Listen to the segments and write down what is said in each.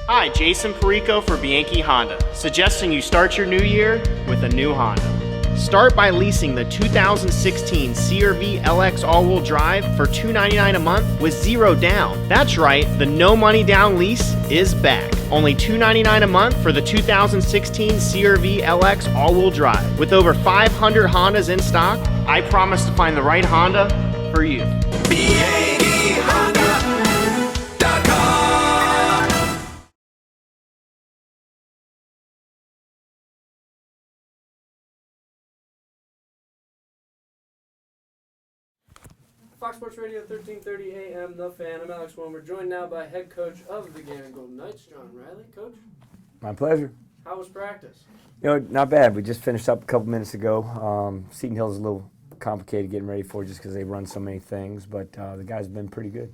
Hi, Jason Perico for Bianchi Honda, suggesting you start your new year with a new Honda. Start by leasing the 2016 CR-V LX all-wheel drive for $299 a month with zero down. That's right, the no money down lease is back. Only $299 a month for the 2016 CR-V LX all-wheel drive. With over 500 Hondas in stock, I promise to find the right Honda for you. Fox Sports Radio, 1330 AM, The Fan. I'm Alex Wilmer, joined now by head coach of the Gannon Golden Knights, John Reilly. Coach? My pleasure. How was practice? Not bad. We just finished up a couple minutes ago. Seton Hill's a little complicated getting ready for just because they run so many things, but the guys have been pretty good.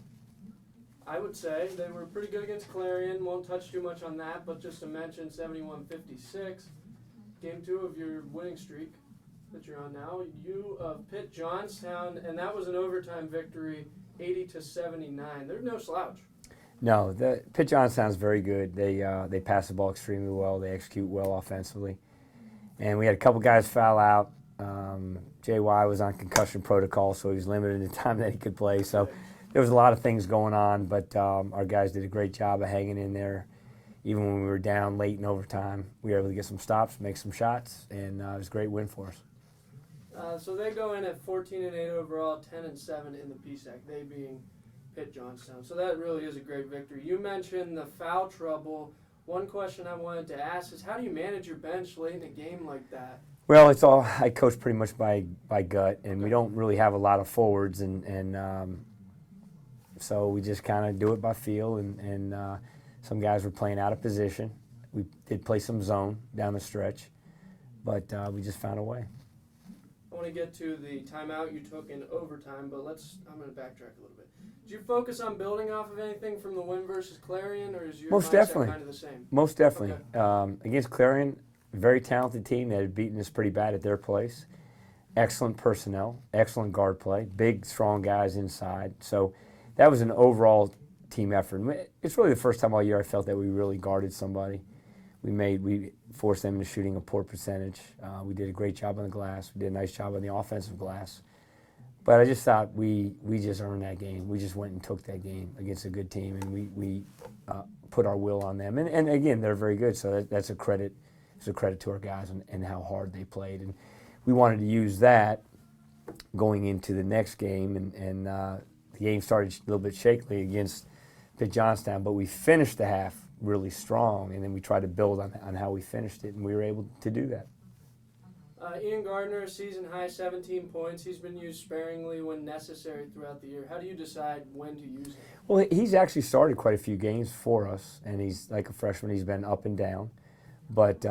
I would say they were pretty good against Clarion. Won't touch too much on that, but just to mention 71-56, game 2 of your winning streak that you're on now. You Pitt Johnstown, and that was an overtime victory, 80-79. They're no slouch. No, Pitt Johnstown's very good. They pass the ball extremely well. They execute well offensively. And we had a couple guys foul out. JY was on concussion protocol, so he was limited in the time that he could play. So there was a lot of things going on, but our guys did a great job of hanging in there. Even when we were down late in overtime, we were able to get some stops, make some shots, and it was a great win for us. So they go in at 14-8 overall, 10-7 in the PSAC, they being Pitt Johnstown. So that really is a great victory. You mentioned the foul trouble. One question I wanted to ask is, how do you manage your bench late in a game like that? Well, it's all I coach pretty much by gut, and we don't really have a lot of forwards, and so we just kind of do it by feel. And some guys were playing out of position. We did play some zone down the stretch, but we just found a way. I want to get to the timeout you took in overtime, but I'm going to backtrack a little bit. Did you focus on building off of anything from the win versus Clarion, or is your mindset kind of the same? Most definitely. Okay. Against Clarion, very talented team that had beaten us pretty bad at their place. Excellent personnel, excellent guard play, big, strong guys inside. So that was an overall team effort. It's really the first time all year I felt that we really guarded somebody. We forced them into shooting a poor percentage. We did a great job on the glass. We did a nice job on the offensive glass. But I just thought we just earned that game. We just went and took that game against a good team, and we put our will on them. And again, they're very good, so that's a credit. It's a credit to our guys and how hard they played. And we wanted to use that going into the next game, and the game started a little bit shakily against Pitt Johnstown, but we finished the half really strong, and then we tried to build on how we finished it, and we were able to do that. Ian Gardner, season high 17 points. He's been used sparingly when necessary throughout the year. How do you decide when to use him? Well, he's actually started quite a few games for us, and he's like a freshman. He's been up and down, but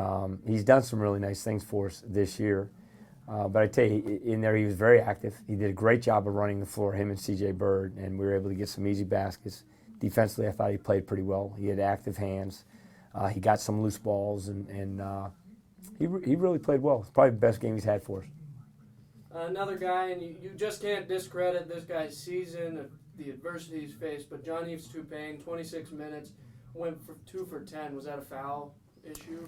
he's done some really nice things for us this year. But I tell you, in there he was very active. He did a great job of running the floor, him and C.J. Bird, and we were able to get some easy baskets. Defensively, I thought he played pretty well. He had active hands. He got some loose balls, and he really played well. It's probably the best game he's had for us. Another guy, and you just can't discredit this guy's season, the adversity he's faced, but John-Yves Toupane, 26 minutes, went for 2 for 10. Was that a foul issue?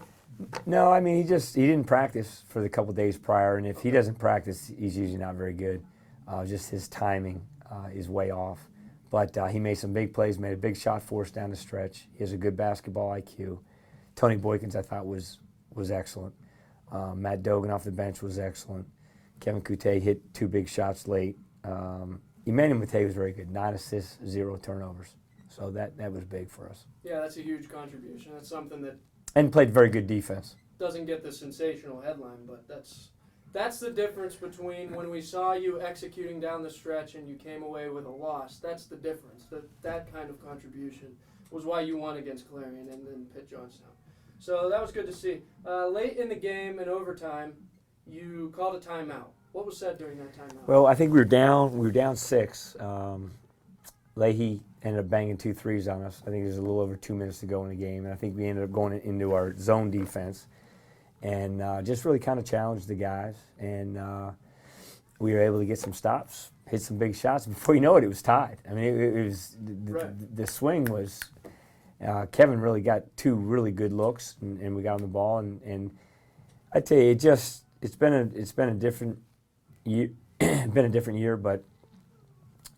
No, I mean, he didn't practice for the couple days prior, and if he doesn't practice, he's usually not very good. Just his timing is way off. But he made some big plays, made a big shot for us down the stretch. He has a good basketball IQ. Tony Boykins, I thought, was excellent. Matt Dogan off the bench was excellent. Kevin Coute hit 2 big shots late. Emmanuel Matei was very good, 9 assists, 0 turnovers. So that was big for us. Yeah, that's a huge contribution. That's something that... And played very good defense. Doesn't get the sensational headline, but that's the difference between when we saw you executing down the stretch and you came away with a loss. That's the difference. That kind of contribution was why you won against Clarion and then Pitt Johnstown. So that was good to see. Late in the game in overtime, you called a timeout. What was said during that timeout? Well, I think we were down 6. Leahy ended up banging 2 threes on us. I think there's a little over 2 minutes to go in the game, and I think we ended up going into our zone defense and just really kind of challenged the guys. And we were able to get some stops, hit some big shots. Before you know it, it was tied. I mean, it was the swing was Kevin really got 2 really good looks, and we got on the ball. And I tell you, it's been a different year, been a different year. But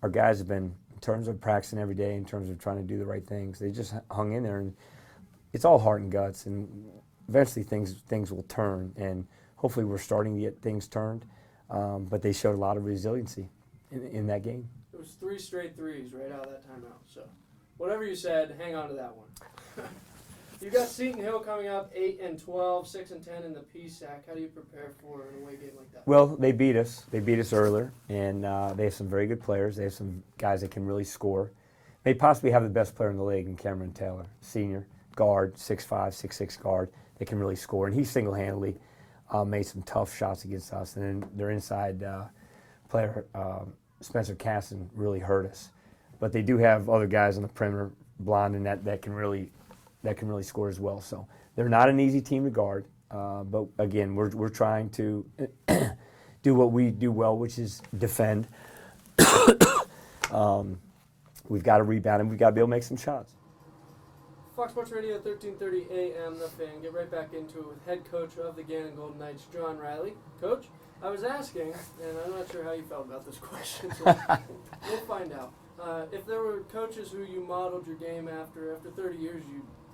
our guys have been, in terms of practicing every day, in terms of trying to do the right things, they just hung in there, and it's all heart and guts. And eventually things will turn, and hopefully we're starting to get things turned. But they showed a lot of resiliency in that game. It was 3 straight threes right out of that timeout. So, whatever you said, hang on to that one. You got Seton Hill coming up, 8-12, 6-10 in the PSAC. How do you prepare for an away game like that? Well, they beat us. They beat us earlier, and they have some very good players. They have some guys that can really score. They possibly have the best player in the league in Cameron Taylor, senior guard, 6'5", 6'6" guard. They can really score, and he single-handedly made some tough shots against us. And then their inside player, Spencer Casson, really hurt us. But they do have other guys on the perimeter, Blonde, and that can really score as well. So they're not an easy team to guard. But again, we're trying to do what we do well, which is defend. We've got to rebound, and we've got to be able to make some shots. Fox Sports Radio, 1330 AM, The Fan. Get right back into it with head coach of the Gannon Golden Knights, John Reilly. Coach, I was asking, and I'm not sure how you felt about this question, so we'll find out. If there were coaches who you modeled your game after 30 years,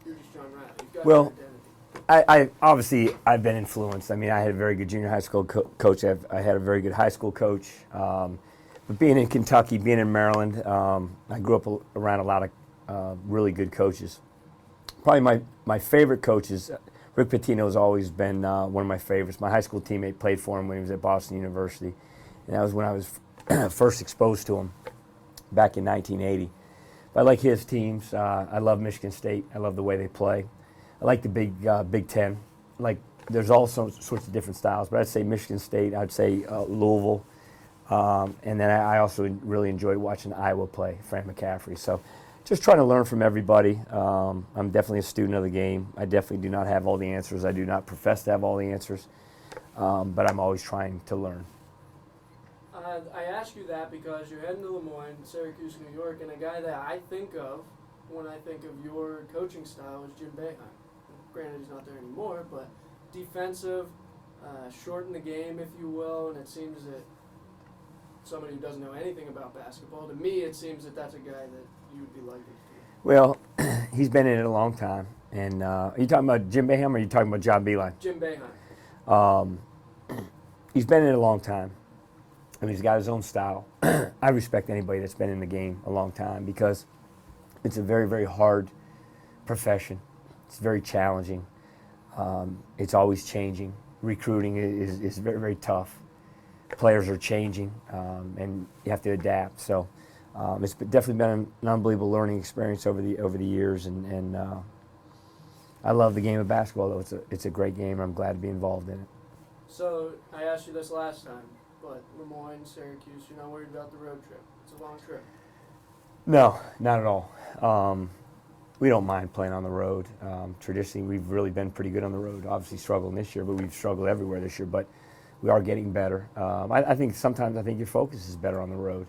you're just John Reilly. You've got your identity. I obviously I've been influenced. I mean, I had a very good junior high school coach. I had a very good high school coach. But being in Kentucky, being in Maryland, I grew up around a lot of really good coaches. Probably my favorite coaches, Rick Pitino has always been one of my favorites. My high school teammate played for him when he was at Boston University, and that was when I was first exposed to him back in 1980. But I like his teams. I love Michigan State. I love the way they play. I like the Big Ten. There's all sorts of different styles, but I'd say Michigan State. I'd say Louisville, and then I also really enjoyed watching Iowa play, Frank McCaffrey. So just trying to learn from everybody. I'm definitely a student of the game. I definitely do not have all the answers. I do not profess to have all the answers, but I'm always trying to learn. I ask you that because you're heading to Lemoyne, Syracuse, New York, and a guy that I think of when I think of your coaching style is Jim Boeheim. Granted, he's not there anymore, but defensive, shorten the game, if you will, and it seems that somebody who doesn't know anything about basketball, to me it seems that that's a guy that you would be liking to. Well, he's been in it a long time. And are you talking about Jim Boeheim or are you talking about John Beilein? Jim Boeheim. He's been in it a long time. And he's got his own style. I respect anybody that's been in the game a long time because it's a very, very hard profession. It's very challenging. It's always changing. Recruiting is very, very tough. Players are changing, and you have to adapt. So it's definitely been an unbelievable learning experience over the years, and I love the game of basketball. Though it's a great game. I'm glad to be involved in it. So I asked you this last time, but Lemoyne, Syracuse, you're not worried about the road trip. It's a long trip. No, not at all. We don't mind playing on the road. Traditionally, we've really been pretty good on the road. Obviously, struggling this year, but we've struggled everywhere this year. But we are getting better. I think sometimes your focus is better on the road.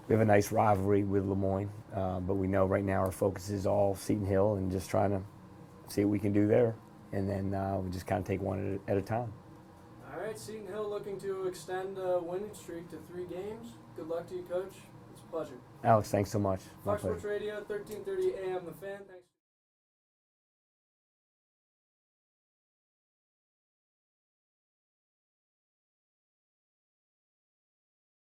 We have a nice rivalry with Lemoyne, but we know right now our focus is all Seton Hill and just trying to see what we can do there. And then we just kind of take one at a time. All right, Seton Hill looking to extend a winning streak to 3 games. Good luck to you, Coach. It's a pleasure. Alex, thanks so much. Fox Sports Radio, 1330 AM, The Fan. Thanks.